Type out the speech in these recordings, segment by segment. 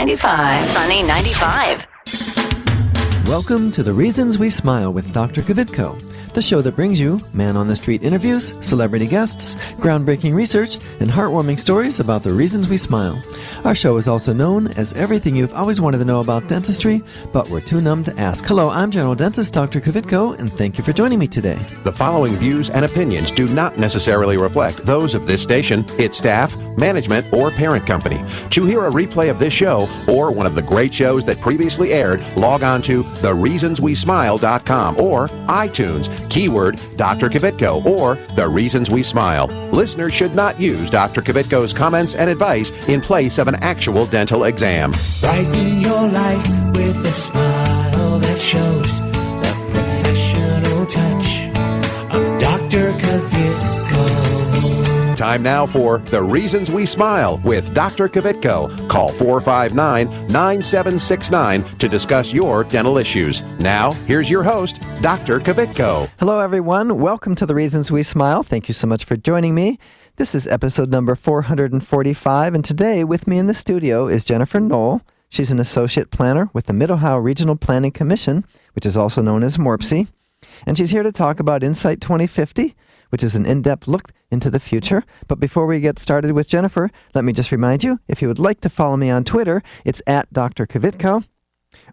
95. Sunny 95. Welcome to The Reasons We Smile with Dr. Kvitko, the show that brings you man-on-the-street interviews, celebrity guests, groundbreaking research, and heartwarming stories about the reasons we smile. Our show is also known as everything you've always wanted to know about dentistry, but we're too numb to ask. Hello, I'm General Dentist Dr. Kvitko, and thank you for joining me today. The following views and opinions do not necessarily reflect those of this station, its staff, management, or parent company. To hear a replay of this show or one of the great shows that previously aired, log on to thereasonswesmile.com or iTunes, keyword Dr. Kvitko or The Reasons We Smile. Listeners should not use Dr. Kvitko's comments and advice in place of an actual dental exam. Brighten your life with a smile that shows the professional touch of Dr. Kvitko. Time now for The Reasons We Smile with Dr. Kvitko. Call 459-9769 to discuss your dental issues. Now, here's your host, Dr. Kvitko. Hello, everyone. Welcome to The Reasons We Smile. Thank you so much for joining me. This is episode number 445, and today with me in the studio is Jennifer Knoll. She's an associate planner with the Mid-Ohio Regional Planning Commission, which is also known as MORPC, and she's here to talk about Insight 2050, which is an in-depth look into the future. But before we get started with Jennifer, let me just remind you, if you would like to follow me on Twitter, it's at Dr. Kvitko,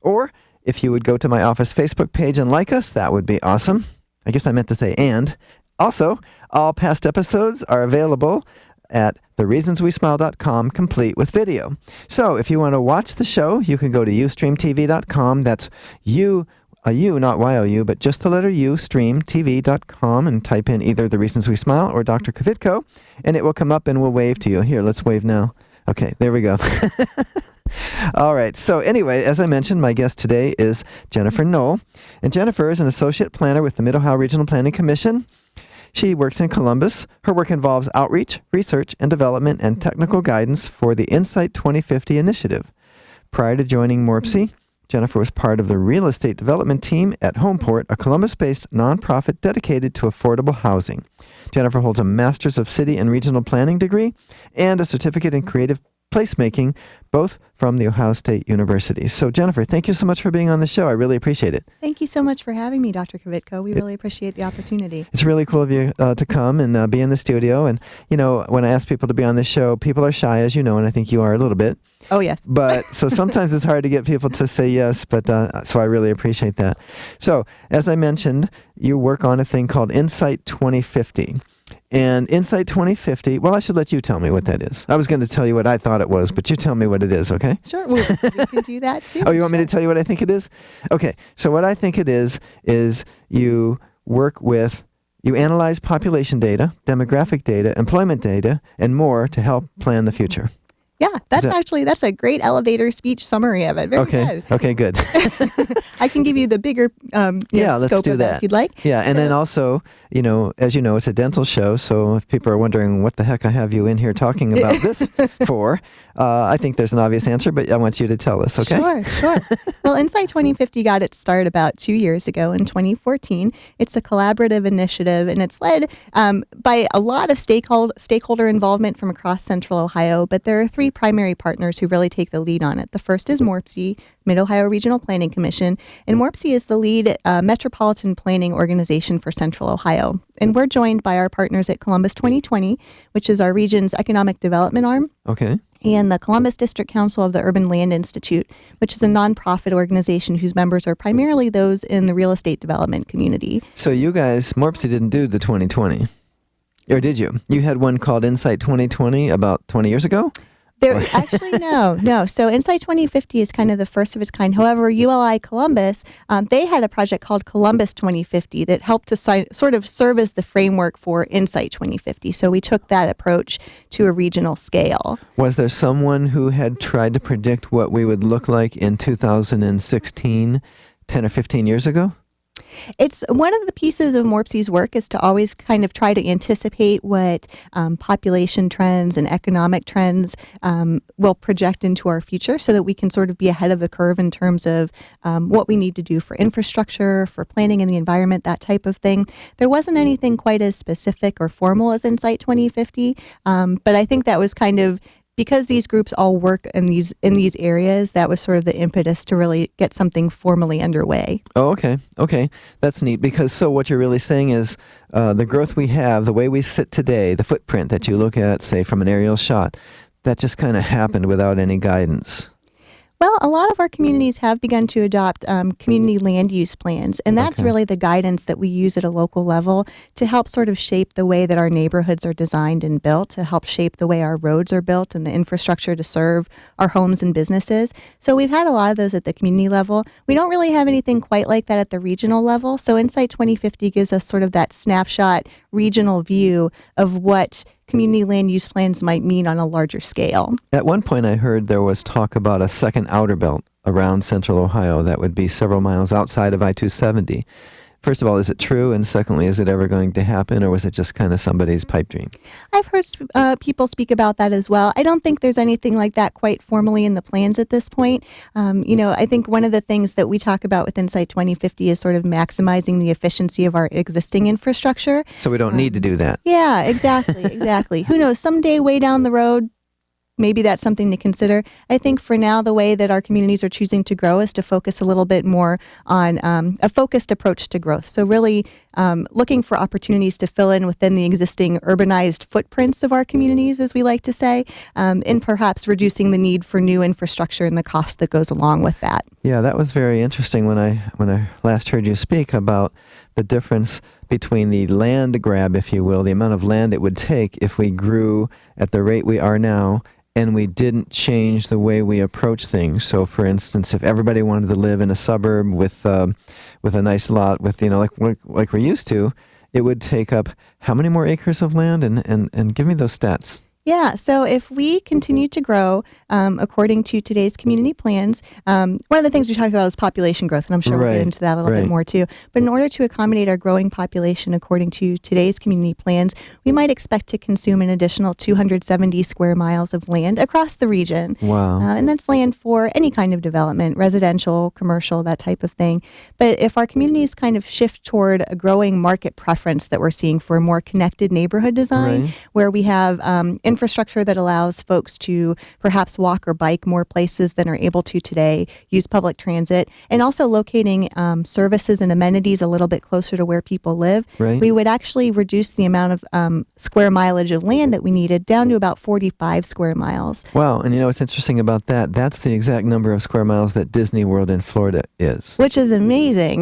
or if you would go to my office Facebook page and like us, that would be awesome. I guess I meant to say and. Also, all past episodes are available at thereasonswesmile.com, complete with video. So if you want to watch the show, you can go to ustreamtv.com. That's U, not Y-O-U, but just the letter U, streamtv.com, and type in either The Reasons We Smile or Dr. Kvitko, and it will come up and we'll wave to you. Here, let's wave now. Okay, there we go. All right. So anyway, as I mentioned, my guest today is Jennifer Knoll. And Jennifer is an associate planner with the Mid-Ohio Regional Planning Commission. She works in Columbus. Her work involves outreach, research, and development and technical guidance for the Insight 2050 initiative. Prior to joining MORPC, Jennifer was part of the real estate development team at Homeport, a Columbus-based nonprofit dedicated to affordable housing. Jennifer holds a Master's of City and Regional Planning degree and a certificate in creative placemaking, both from the Ohio State University. So Jennifer, thank you so much for being on the show. I really appreciate it. Thank you so much for having me, Dr. Kvitko. We really appreciate the opportunity. It's really cool of you to come and be in the studio. And, you know, when I ask people to be on this show, people are shy, as you know, and I think you are a little bit. Oh, yes. But so sometimes it's hard to get people to say yes, but so I really appreciate that. So as I mentioned, you work on a thing called Insight 2050. And Insight 2050, well, I should let you tell me what that is. I was going to tell you what I thought it was, but you tell me what it is, okay? Sure, we can do that too. Oh, you want me to tell you what I think it is? Okay, so what I think it is you work with, you analyze population data, demographic data, employment data, and more to help plan the future. Yeah, that's a great elevator speech summary of it. Very good. Okay, good. I can give you the bigger let's scope do of that it if you'd like. Yeah, and then also, you know, as you know, it's a dental show, so if people are wondering what the heck I have you in here talking about this for, I think there's an obvious answer, but I want you to tell us, okay? Sure. Well, Insight 2050 got its start about 2 years ago in 2014. It's a collaborative initiative, and it's led by a lot of stakeholder involvement from across Central Ohio, but there are three primary partners who really take the lead on it. The first is MORPC, Mid-Ohio Regional Planning Commission, and MORPC is the lead metropolitan planning organization for Central Ohio. And we're joined by our partners at Columbus 2020, which is our region's economic development arm. Okay. And the Columbus District Council of the Urban Land Institute, which is a nonprofit organization whose members are primarily those in the real estate development community. So you guys, MORPC didn't do the 2020, or did you? You had one called Insight 2020 about 20 years ago? Actually, no. So Insight 2050 is kind of the first of its kind. However, ULI Columbus, they had a project called Columbus 2050 that helped to sort of serve as the framework for Insight 2050. So we took that approach to a regional scale. Was there someone who had tried to predict what we would look like in 2016, 10 or 15 years ago? It's one of the pieces of MORPC's work is to always kind of try to anticipate what population trends and economic trends will project into our future so that we can sort of be ahead of the curve in terms of what we need to do for infrastructure, for planning in the environment, that type of thing. There wasn't anything quite as specific or formal as Insight 2050, but I think that was kind of because these groups all work in these areas, that was sort of the impetus to really get something formally underway. Oh, okay. Okay. That's neat because so what you're really saying is the growth we have, the way we sit today, the footprint that you look at, say, from an aerial shot, that just kind of happened without any guidance. Well, a lot of our communities have begun to adopt community land use plans, and that's really the guidance that we use at a local level to help sort of shape the way that our neighborhoods are designed and built, to help shape the way our roads are built and the infrastructure to serve our homes and businesses. So we've had a lot of those at the community level. We don't really have anything quite like that at the regional level. So Insight 2050 gives us sort of that snapshot regional view of what community land use plans might mean on a larger scale. At one point, I heard there was talk about a second outer belt around central Ohio that would be several miles outside of I-270. First of all, is it true? And secondly, is it ever going to happen, or was it just kind of somebody's pipe dream? I've heard people speak about that as well. I don't think there's anything like that quite formally in the plans at this point. I think one of the things that we talk about with Insight 2050 is sort of maximizing the efficiency of our existing infrastructure. So we don't need to do that. Yeah, exactly. Who knows, someday way down the road, maybe that's something to consider. I think for now, the way that our communities are choosing to grow is to focus a little bit more on a focused approach to growth. So really looking for opportunities to fill in within the existing urbanized footprints of our communities, as we like to say, and perhaps reducing the need for new infrastructure and the cost that goes along with that. Yeah, that was very interesting when I last heard you speak about the difference between the land grab, if you will, the amount of land it would take if we grew at the rate we are now and we didn't change the way we approach things. So, for instance, if everybody wanted to live in a suburb with a nice lot, with like we're used to, it would take up how many more acres of land? And give me those stats. Yeah, so if we continue to grow according to today's community plans, one of the things we talked about is population growth, and I'm sure we'll get into that a little bit more too. But in order to accommodate our growing population according to today's community plans, we might expect to consume an additional 270 square miles of land across the region. Wow. And that's land for any kind of development, residential, commercial, that type of thing. But if our communities kind of shift toward a growing market preference that we're seeing for a more connected neighborhood design, where we have infrastructure that allows folks to perhaps walk or bike more places than are able to today, use public transit, and also locating services and amenities a little bit closer to where people live, we would actually reduce the amount of square mileage of land that we needed down to about 45 square miles. Wow, and what's interesting about that, that's the exact number of square miles that Disney World in Florida is. Which is amazing.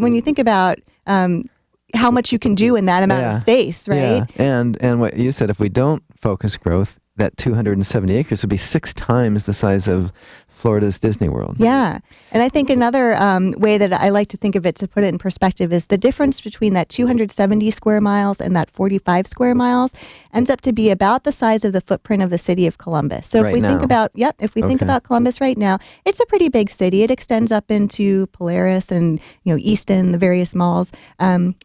When you think about how much you can do in that amount of space, right? Yeah. And what you said, if we don't focus growth, that 270 acres would be 6 times the size of Florida's Disney World. Yeah. And I think another way that I like to think of it, to put it in perspective, is the difference between that 270 square miles and that 45 square miles ends up to be about the size of the footprint of the city of Columbus. So if we think about, think about Columbus right now, it's a pretty big city. It extends up into Polaris and, Easton, the various malls.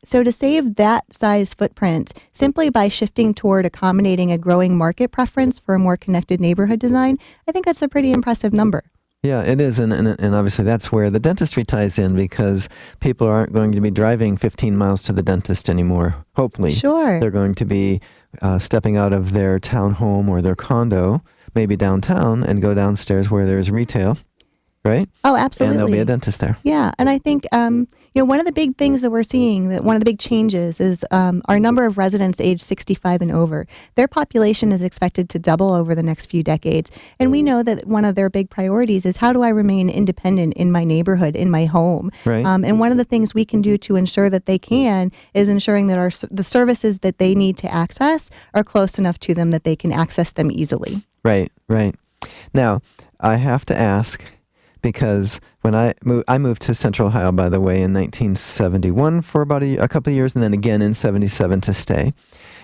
So to save that size footprint simply by shifting toward accommodating a growing market preference for a more connected neighborhood design, I think that's a pretty impressive number. Yeah, it is, and obviously that's where the dentistry ties in, because people aren't going to be driving 15 miles to the dentist anymore, hopefully. Sure. They're going to be stepping out of their townhome or their condo, maybe downtown, and go downstairs where there's retail, right? Oh, absolutely. And there'll be a dentist there. Yeah, and I think one of the big things that we're seeing, that one of the big changes is our number of residents age 65 and over. Their population is expected to double over the next few decades, and we know that one of their big priorities is, how do I remain independent in my neighborhood, in my home? Right. And one of the things we can do to ensure that they can is ensuring that the services that they need to access are close enough to them that they can access them easily. Right. Now, I have to ask, because when I moved to Central Ohio, by the way, in 1971 for about a couple of years, and then again in 77 to stay.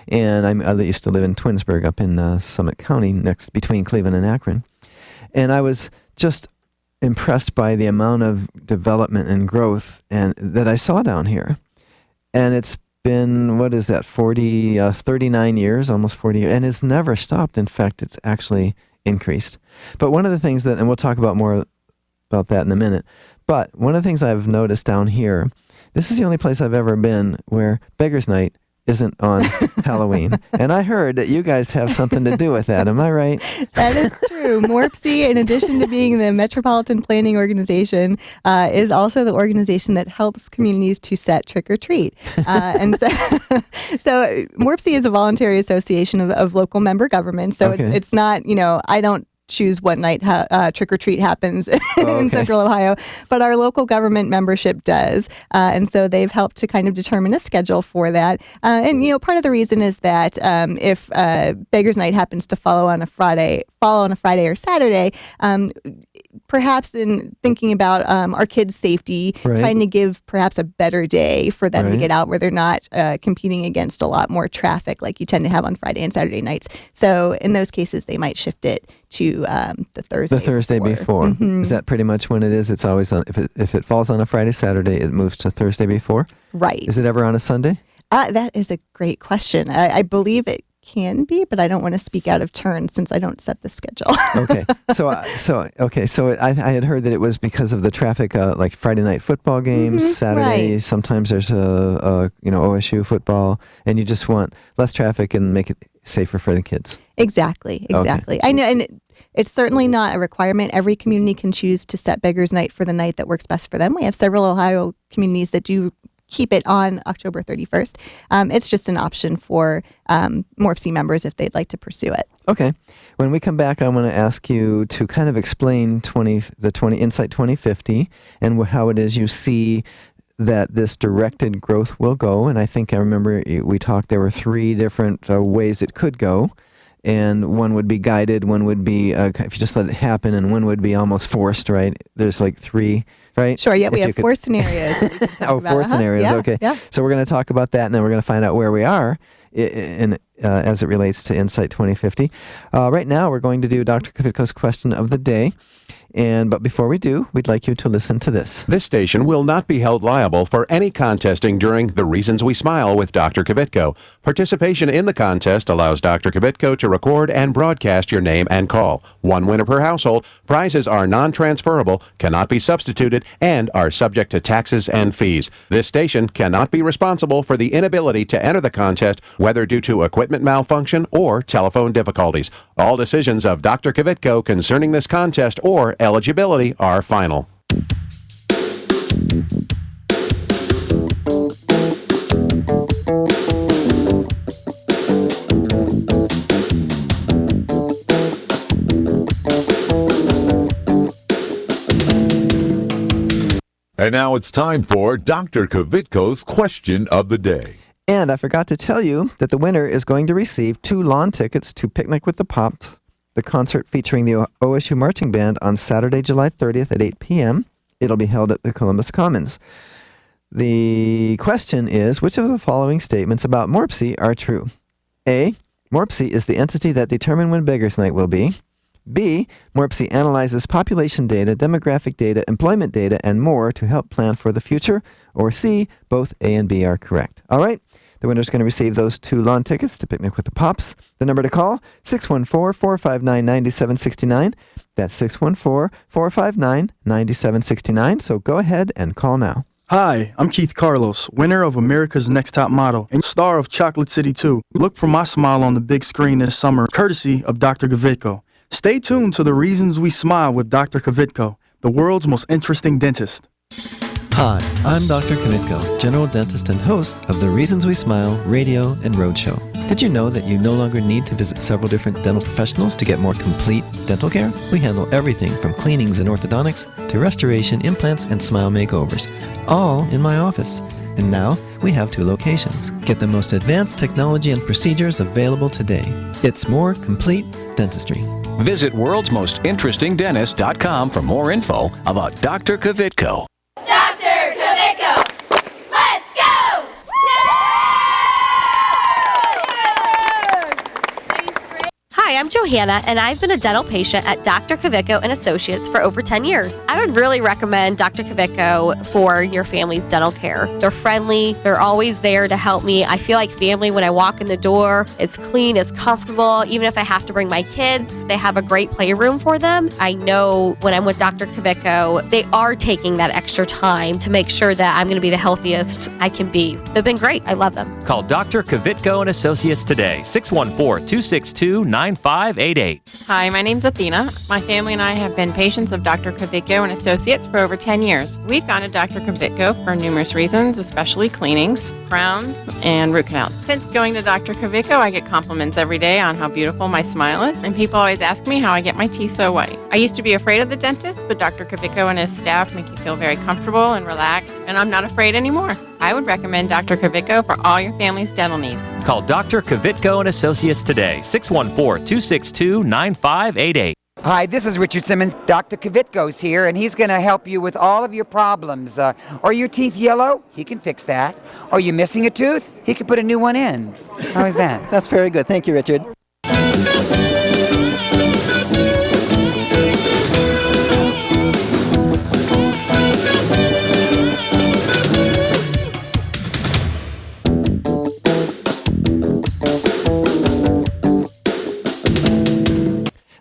And I used to live in Twinsburg up in Summit County, between Cleveland and Akron. And I was just impressed by the amount of development and growth that I saw down here. And it's been, 39 years, almost 40 years, and it's never stopped. In fact, it's actually increased. But one of the things and we'll talk about more about that in a minute, but one of the things I've noticed down here, this is the only place I've ever been where Beggars Night isn't on Halloween. And I heard that you guys have something to do with that. Am I right? That is true. MORPC, in addition to being the Metropolitan Planning Organization, is also the organization that helps communities to set trick or treat. And so MORPC is a voluntary association of local member governments. So Okay. it's not, I don't choose what night trick or treat happens in Central Ohio, but our local government membership does, and so they've helped to kind of determine a schedule for that. And part of the reason is that if Beggars Night happens to fall on a Friday or Saturday, perhaps in thinking about our kids' safety, Right. trying to give perhaps a better day for them to Right. get out where they're not competing against a lot more traffic like you tend to have on Friday and Saturday nights. So in those cases, they might shift it to the Thursday. The Thursday before. Mhm. Is that pretty much when it is? It's always on. If it falls on a Friday, Saturday, it moves to Thursday before. Right. Is it ever on a Sunday? That is a great question. I believe it can be, but I don't want to speak out of turn since I don't set the schedule. Okay. So I had heard that it was because of the traffic, like Friday night football games, Saturday. right. Sometimes there's a OSU football, and you just want less traffic and make it safer for the kids. Exactly. I know, and it's certainly not a requirement. Every community can choose to set Beggars Night for the night that works best for them. We have several Ohio communities that do keep it on October 31st. It's just an option for MORPC members if they'd like to pursue it. Okay. When we come back, I want to ask you to kind of explain Insight 2050 and how it is you see that this directed growth will go. And I think I remember we talked, there were 3 different ways it could go. And one would be guided, one would be if you just let it happen, and one would be almost forced, right? There's like 3, right? Sure, yeah, we If you have could- 4 scenarios. that we can talk about. 4 scenarios, Yeah, okay. Yeah. So we're going to talk about that, and then we're going to find out where we are as it relates to Insight 2050. Right now, we're going to do Dr. Kvitko's question of the day. But before we do, we'd like you to listen to this. This station will not be held liable for any contesting during The Reasons We Smile with Dr. Kvitko. Participation in the contest allows Dr. Kvitko to record and broadcast your name and call. 1 winner per household. Prizes are non-transferable, cannot be substituted, and are subject to taxes and fees. This station cannot be responsible for the inability to enter the contest, whether due to equipment malfunction or telephone difficulties. All decisions of Dr. Kvitko concerning this contest or eligibility are final. And now it's time for Dr. Kvitko's question of the day. And I forgot to tell you that the winner is going to receive 2 lawn tickets to Picnic with the Pops, the concert featuring the OSU Marching Band on Saturday, July 30th at 8 p.m. It'll be held at the Columbus Commons. The question is, which of the following statements about MORPC are true? A. MORPC is the entity that determines when Beggars Night will be. B. MORPC analyzes population data, demographic data, employment data, and more to help plan for the future. Or C. Both A and B are correct. All right. The winner's going to receive those 2 lawn tickets to Picnic with the Pops. The number to call, 614-459-9769. That's 614-459-9769. So go ahead and call now. Hi, I'm Keith Carlos, winner of America's Next Top Model and star of Chocolate City 2. Look for my smile on the big screen this summer, courtesy of Dr. Kvitko. Stay tuned to The Reasons We Smile with Dr. Kvitko, the world's most interesting dentist. Hi, I'm Dr. Kvitko, general dentist and host of the Reasons We Smile radio and roadshow. Did you know that you no longer need to visit several different dental professionals to get more complete dental care? We handle everything from cleanings and orthodontics to restoration, implants, and smile makeovers, all in my office. And now we have 2 locations. Get the most advanced technology and procedures available today. It's more complete dentistry. Visit worldsmostinterestingdentist.com for more info about Dr. Kvitko. Dr. Kvitko, let's go! Hi, Hi, I'm Johanna, and I've been a dental patient at Dr. Kvitko and Associates for over 10 years. I would really recommend Dr. Kvitko for your family's dental care. They're friendly. They're always there to help me. I feel like family when I walk in the door. It's clean, it's comfortable. Even if I have to bring my kids, they have a great playroom for them. I know when I'm with Dr. Kvitko, they are taking that extra time to make sure that I'm going to be the healthiest I can be. They've been great. I love them. Call Dr. Kvitko and Associates today, 614-262-9588. Hi, my name's Athena. My family and I have been patients of Dr. Kvitko and Associates for over 10 years. We've gone to Dr. Kvitko for numerous reasons, especially cleanings, crowns, and root canals. Since going to Dr. Kvitko, I get compliments every day on how beautiful my smile is, and people always ask me how I get my teeth so white. I used to be afraid of the dentist, but Dr. Kvitko and his staff make you feel very comfortable and relaxed, and I'm not afraid anymore. I would recommend Dr. Kvitko for all your family's dental needs. Call Dr. Kvitko and Associates today, 614-262-9588. Hi, this is Richard Simmons. Dr. Kvitko's here, and he's going to help you with all of your problems. Are your teeth yellow? He can fix that. Are you missing a tooth? He can put a new one in. How is that? That's very good. Thank you, Richard.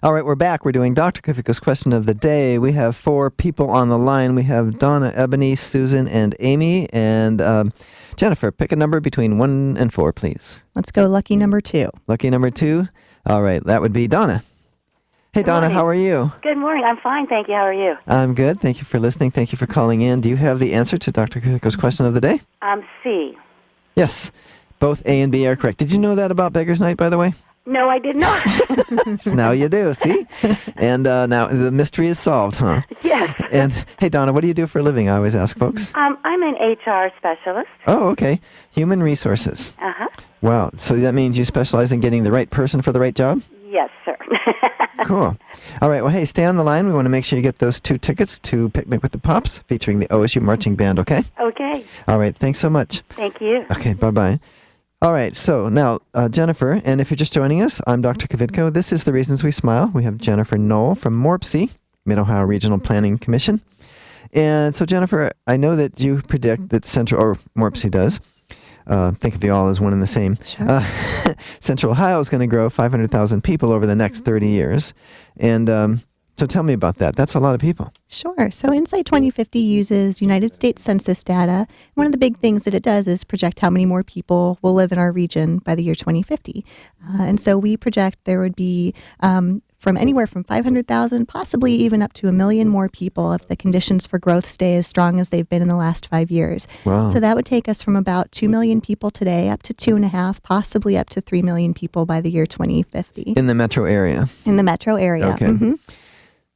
All right, we're back. We're doing Dr. Kvitko's question of the day. We have 4 people on the line. We have Donna, Ebony, Susan, and Amy. And Jennifer, pick a number between 1 and 4, please. Let's go lucky number 2. Lucky number 2. All right, that would be Donna. Hey, Good Donna, morning. how are you? Good morning. I'm fine, thank you. How are you? I'm good. Thank you for listening. Thank you for calling in. Do you have the answer to Dr. Kvitko's question of the day? C. Yes. Both A and B are correct. Did you know that about Beggar's Night, by the way? No, I did not. So now you do, see? And now the mystery is solved, huh? Yes. And hey, Donna, what do you do for a living? I always ask folks. I'm an HR specialist. Oh, okay. Human resources. Uh-huh. Wow. So that means you specialize in getting the right person for the right job? Yes, sir. Cool. All right. Well, hey, stay on the line. We want to make sure you get those 2 tickets to Picnic with the Pops featuring the OSU Marching Band, okay? Okay. All right. Thanks so much. Thank you. Okay. Bye-bye. All right, so now, Jennifer, and if you're just joining us, I'm Dr. Kvitko. This is The Reasons We Smile. We have Jennifer Knoll from MORPC, Mid-Ohio Regional Planning Commission. And so, Jennifer, I know that you predict that MORPC does, think of you all as one and the same. Sure. Central Ohio is going to grow 500,000 people over the next 30 years. And so tell me about that. That's a lot of people. Sure. So Insight 2050 uses United States Census data. One of the big things that it does is project how many more people will live in our region by the year 2050. And so we project there would be from anywhere from 500,000, possibly even up to 1 million more people if the conditions for growth stay as strong as they've been in the last 5 years. Wow. So that would take us from about 2 million people today up to 2.5, possibly up to 3 million people by the year 2050. In the metro area. In the metro area. Okay. Mm-hmm.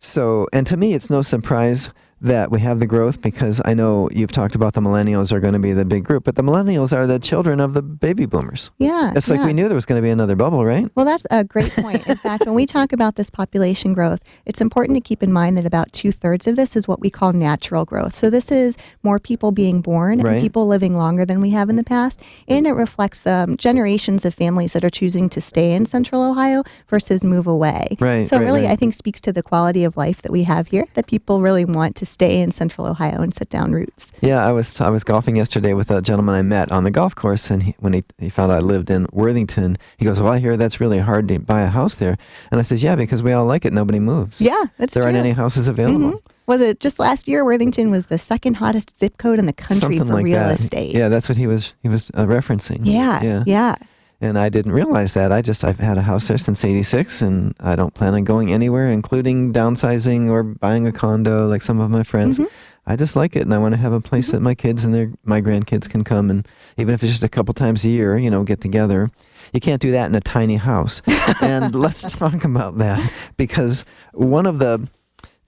So, and to me, it's no surprise that we have the growth because I know you've talked about the millennials are going to be the big group, but the millennials are the children of the baby boomers. Yeah. It's like we knew there was going to be another bubble, right? Well, that's a great point. In fact, when we talk about this population growth, it's important to keep in mind that about 2/3 of this is what we call natural growth. So this is more people being born Right. and people living longer than we have in the past. And it reflects generations of families that are choosing to stay in Central Ohio versus move away. Right, So right, really, right. I think speaks to the quality of life that we have here, that people really want to stay in Central Ohio and set down roots. Yeah, I was golfing yesterday with a gentleman I met on the golf course, and when he found out I lived in Worthington, he goes, "Well, I hear that's really hard to buy a house there." And I says, "Yeah, because we all like it. Nobody moves. Yeah, that's there true. aren't any houses available." Mhm. Was it just last year Worthington was the second hottest zip code in the country Something for like real that. estate? Yeah, that's what he was referencing. Yeah. And I didn't realize that. I've had a house there since '86, and I don't plan on going anywhere, including downsizing or buying a condo like some of my friends. Mm-hmm. I just like it, and I want to have a place that my kids and my grandkids can come, and even if it's just a couple times a year, get together. You can't do that in a tiny house. And let's talk about that, because one of the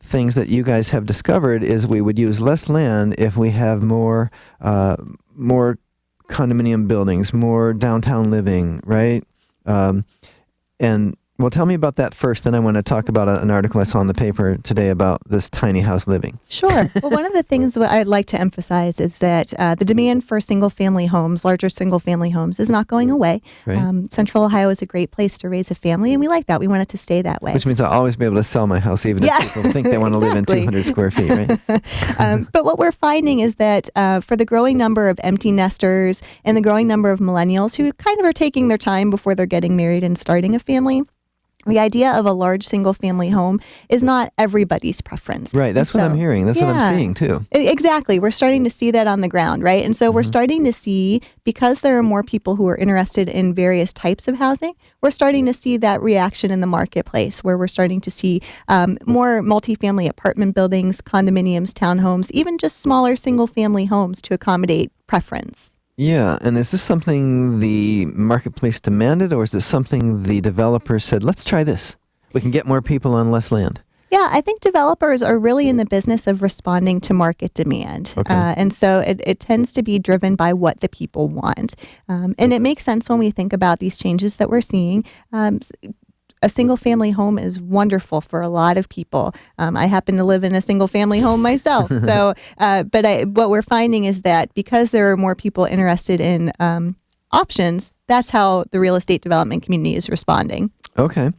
things that you guys have discovered is we would use less land if we have more condominium buildings, more downtown living, right? And Well, tell me about that first, then I want to talk about an article I saw in the paper today about this tiny house living. Sure. Well, one of the things that I'd like to emphasize is that the demand for single-family homes, larger single-family homes, is not going away. Right. Central Ohio is a great place to raise a family, and we like that. We want it to stay that way. Which means I'll always be able to sell my house, even if people think they want to live in 200 square feet, right? But what we're finding is that for the growing number of empty nesters and the growing number of millennials who kind of are taking their time before they're getting married and starting a family, the idea of a large single-family home is not everybody's preference. Right, that's what I'm hearing. That's what I'm seeing, too. Exactly. We're starting to see that on the ground, right? And so we're starting to see, because there are more people who are interested in various types of housing, we're starting to see that reaction in the marketplace, where we're starting to see more multifamily apartment buildings, condominiums, townhomes, even just smaller single-family homes to accommodate preference. Yeah, and is this something the marketplace demanded, or is this something the developers said, let's try this? We can get more people on less land. Yeah, I think developers are really in the business of responding to market demand. Okay. And so it tends to be driven by what the people want. And it makes sense when we think about these changes that we're seeing. A single-family home is wonderful for a lot of people. I happen to live in a single-family home myself. So, what we're finding is that because there are more people interested in options, that's how the real estate development community is responding. Okay.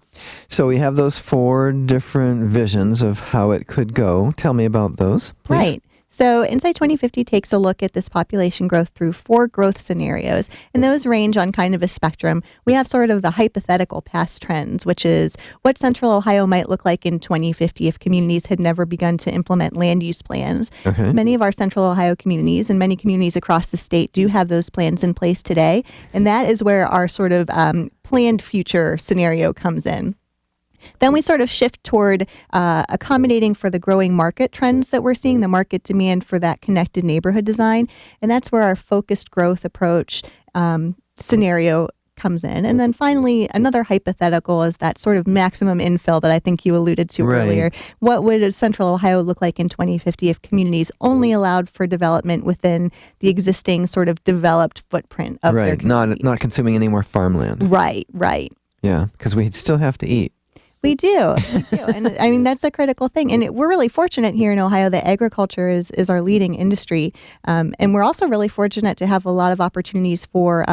So we have those 4 different visions of how it could go. Tell me about those, please. Right. So Insight 2050 takes a look at this population growth through 4 growth scenarios, and those range on kind of a spectrum. We have sort of the hypothetical past trends, which is what Central Ohio might look like in 2050 if communities had never begun to implement land use plans. Okay. Many of our Central Ohio communities and many communities across the state do have those plans in place today, and that is where our sort of planned future scenario comes in. Then we sort of shift toward accommodating for the growing market trends that we're seeing, the market demand for that connected neighborhood design. And that's where our focused growth approach scenario comes in. And then finally, another hypothetical is that sort of maximum infill that I think you alluded to earlier. What would Central Ohio look like in 2050 if communities only allowed for development within the existing sort of developed footprint of their communities? Not consuming any more farmland. Right. Yeah, because we still have to eat. We do. And I mean, that's a critical thing. And we're really fortunate here in Ohio that agriculture is our leading industry. And we're also really fortunate to have a lot of opportunities for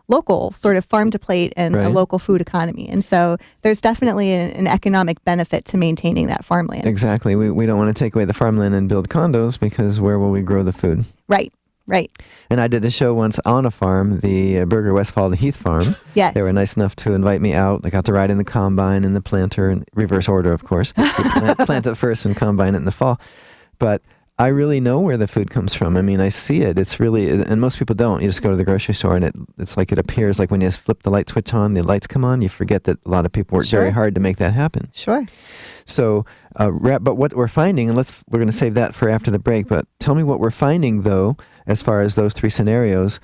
local sort of farm to plate and a local food economy. And so there's definitely an economic benefit to maintaining that farmland. Exactly. We don't want to take away the farmland and build condos, because where will we grow the food? Right. And I did a show once on a farm, the Berger Westfall Heath Farm. Yes. They were nice enough to invite me out. I got to ride in the combine and the planter, in reverse order, of course. You plant it first and combine it in the fall. But I really know where the food comes from. I mean, I see it. It's really, and most people don't. You just go to the grocery store and it's like it appears like when you flip the light switch on, the lights come on. You forget that a lot of people work very hard to make that happen. Sure. So, but what we're finding, and we're going to save that for after the break, but tell me what we're finding, though, as far as those 3 scenarios,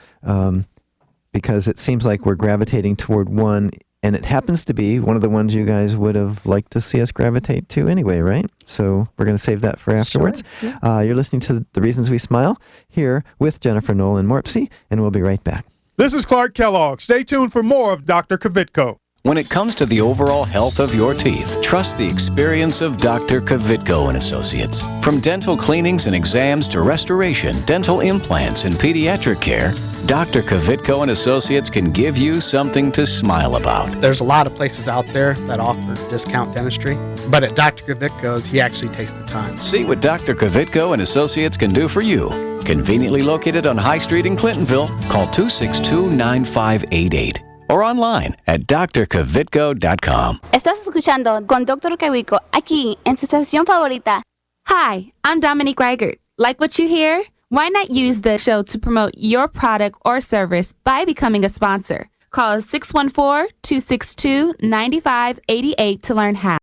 because it seems like we're gravitating toward one, and it happens to be one of the ones you guys would have liked to see us gravitate to anyway, right? So we're going to save that for afterwards. Sure. Yeah. You're listening to The Reasons We Smile here with Jennifer Knoll and Morpsey, and we'll be right back. This is Clark Kellogg. Stay tuned for more of Dr. Kvitko. When it comes to the overall health of your teeth, trust the experience of Dr. Kvitko and Associates. From dental cleanings and exams to restoration, dental implants, and pediatric care, Dr. Kvitko and Associates can give you something to smile about. There's a lot of places out there that offer discount dentistry, but at Dr. Kvitko's, he actually takes the time. See what Dr. Kvitko and Associates can do for you. Conveniently located on High Street in Clintonville, call 262-9588. Or online at drkvitko.com. Estás escuchando con Dr. Kvitko aquí en su estación favorita. Hi, I'm Dominique Reichert. Like what you hear? Why not use the show to promote your product or service by becoming a sponsor? Call 614-262-9588 to learn how.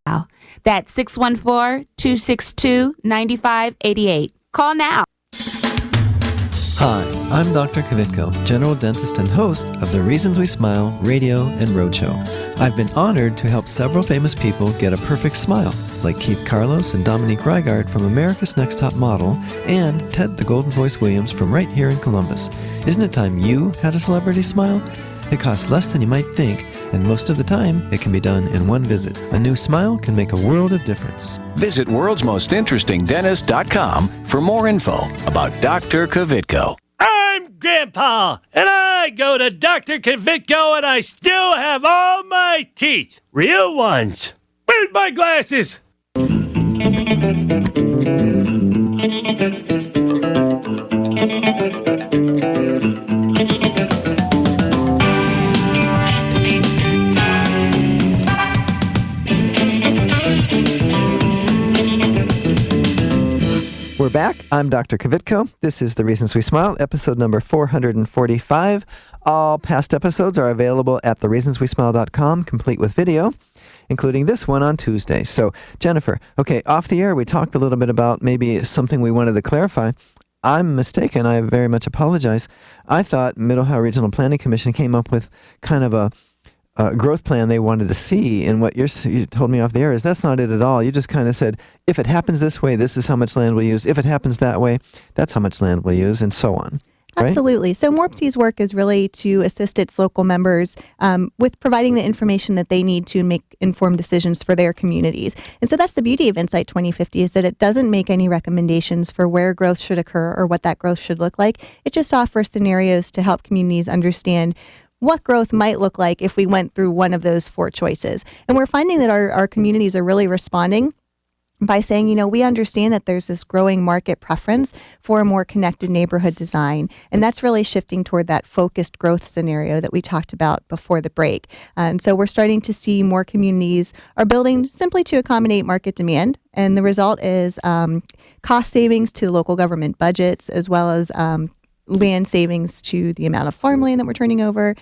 That's 614-262-9588. Call now. Hi, I'm Dr. Kvitko, general dentist and host of the Reasons We Smile radio and roadshow. I've been honored to help several famous people get a perfect smile, like Keith Carlos and Dominique Reigard from America's Next Top Model, and Ted the Golden Voice Williams from right here in Columbus. Isn't it time you had a celebrity smile? It costs less than you might think, and most of the time, it can be done in one visit. A new smile can make a world of difference. Visit worldsmostinterestingdentist.com for more info about Dr. Kvitko. I'm Grandpa, and I go to Dr. Kvitko, and I still have all my teeth. Real ones. Where's my glasses? We're back. I'm Dr. Kvitko. This is The Reasons We Smile, episode number 445. All past episodes are available at thereasonswesmile.com, complete with video, including this one on Tuesday. So, Jennifer, okay, off the air, we talked a little bit about maybe something we wanted to clarify. I'm mistaken. I very much apologize. I thought Mid-Ohio Regional Planning Commission came up with kind of a growth plan they wanted to see, and what you told me off the air is that's not it at all. You just kind of said, if it happens this way, this is how much land we'll use. If it happens that way, that's how much land we'll use, and so on. Right? Absolutely. So MORPC's work is really to assist its local members with providing the information that they need to make informed decisions for their communities. And so that's the beauty of Insight 2050 is that it doesn't make any recommendations for where growth should occur or what that growth should look like. It just offers scenarios to help communities understand what growth might look like if we went through one of those four choices. And we're finding that our communities are really responding by saying, you know, we understand that there's this growing market preference for a more connected neighborhood design. And that's really shifting toward that focused growth scenario that we talked about before the break. And so we're starting to see more communities are building simply to accommodate market demand. And the result is cost savings to local government budgets, as well as land savings to the amount of farmland that we're turning over,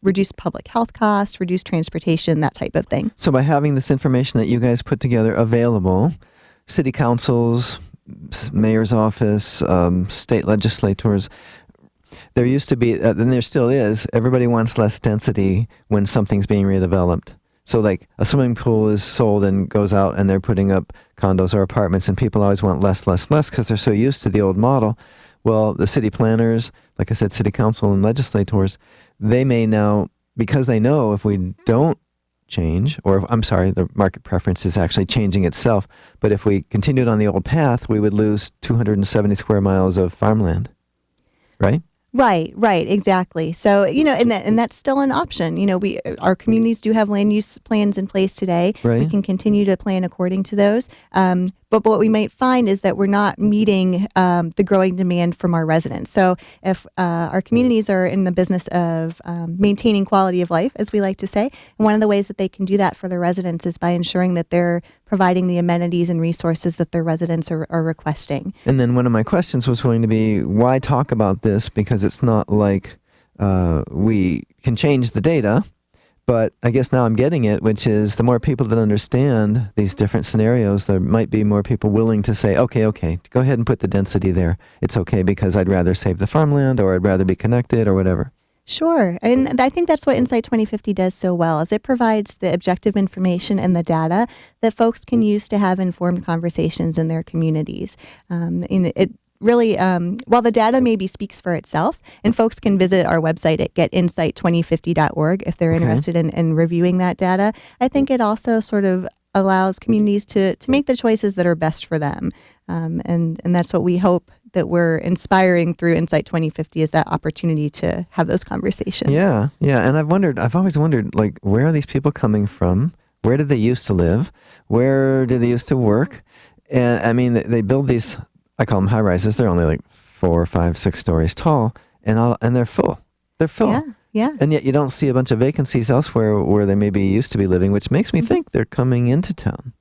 reduce public health costs, reduce transportation, that type of thing. So by having this information that you guys put together available, city councils, mayor's office, state legislators, there used to be, and there still is, everybody wants less density when something's being redeveloped. So like a swimming pool is sold and goes out and they're putting up condos or apartments, and people always want less because they're so used to the old model. Well, the city planners, like I said, city council and legislators, they may now, because they know if we don't change, or I'm sorry, the market preference is actually changing itself, but if we continued on the old path, we would lose 270 square miles of farmland, right? Right, exactly. So, you know, and that's still an option. You know, our communities do have land use plans in place today. Right. We can continue to plan according to those. But what we might find is that we're not meeting the growing demand from our residents. So if our communities are in the business of maintaining quality of life, as we like to say, and one of the ways that they can do that for their residents is by ensuring that they're providing the amenities and resources that their residents are requesting. And then one of my questions was going to be, why talk about this? Because it's not like we can change the data. But I guess now I'm getting it, which is the more people that understand these different scenarios, there might be more people willing to say, okay, go ahead and put the density there. It's okay because I'd rather save the farmland, or I'd rather be connected, or whatever. Sure. And I think that's what Insight 2050 does so well, is it provides the objective information and the data that folks can use to have informed conversations in their communities. It really, while the data maybe speaks for itself, and folks can visit our website at getinsight2050.org if they're interested in reviewing that data, I think it also sort of allows communities to make the choices that are best for them. And that's what we hope that we're inspiring through Insight 2050, is that opportunity to have those conversations. Yeah. And I've always wondered, like, where are these people coming from? Where did they used to live? Where did they used to work? And I mean, they build these, I call them high rises. They're only like 4, 5, 6 stories tall, and they're full. They're full. Yeah. And yet you don't see a bunch of vacancies elsewhere where they maybe used to be living, which makes me think they're coming into town.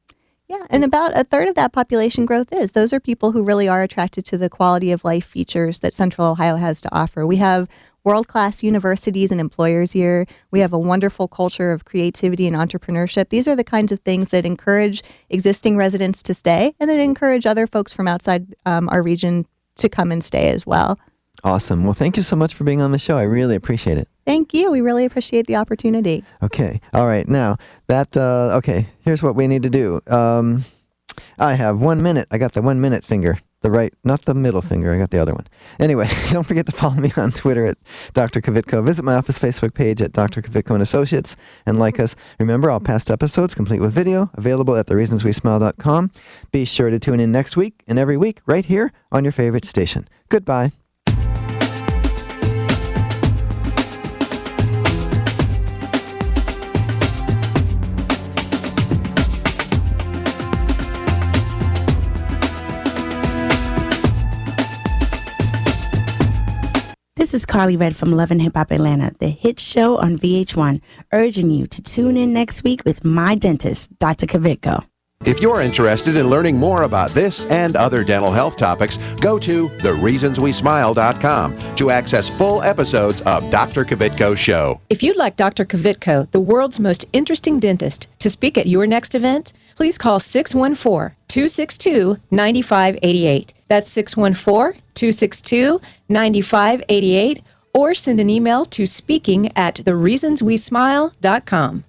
Yeah, and about a third of that population growth is. Those are people who really are attracted to the quality of life features that Central Ohio has to offer. We have world-class universities and employers here. We have a wonderful culture of creativity and entrepreneurship. These are the kinds of things that encourage existing residents to stay, and that encourage other folks from outside our region to come and stay as well. Awesome. Well, thank you so much for being on the show. I really appreciate it. Thank you. We really appreciate the opportunity. Okay. All right. Now, here's what we need to do. I have 1 minute. I got the 1 minute finger. The right, not the middle finger. I got the other one. Anyway, don't forget to follow me on Twitter at Dr. Kvitko. Visit my office Facebook page at Dr. Kvitko and Associates and like us. Remember, all past episodes, complete with video, available at thereasonswesmile.com. Be sure to tune in next week and every week right here on your favorite station. Goodbye. This is Carly Red from Love and Hip Hop Atlanta, the hit show on VH1, urging you to tune in next week with my dentist, Dr. Kvitko. If you're interested in learning more about this and other dental health topics, go to thereasonswesmile.com to access full episodes of Dr. Kvitko's show. If you'd like Dr. Kvitko, the world's most interesting dentist, to speak at your next event, please call 614-262-9588. That's 614-262-9588, or send an email to speaking@thereasonswesmile.com.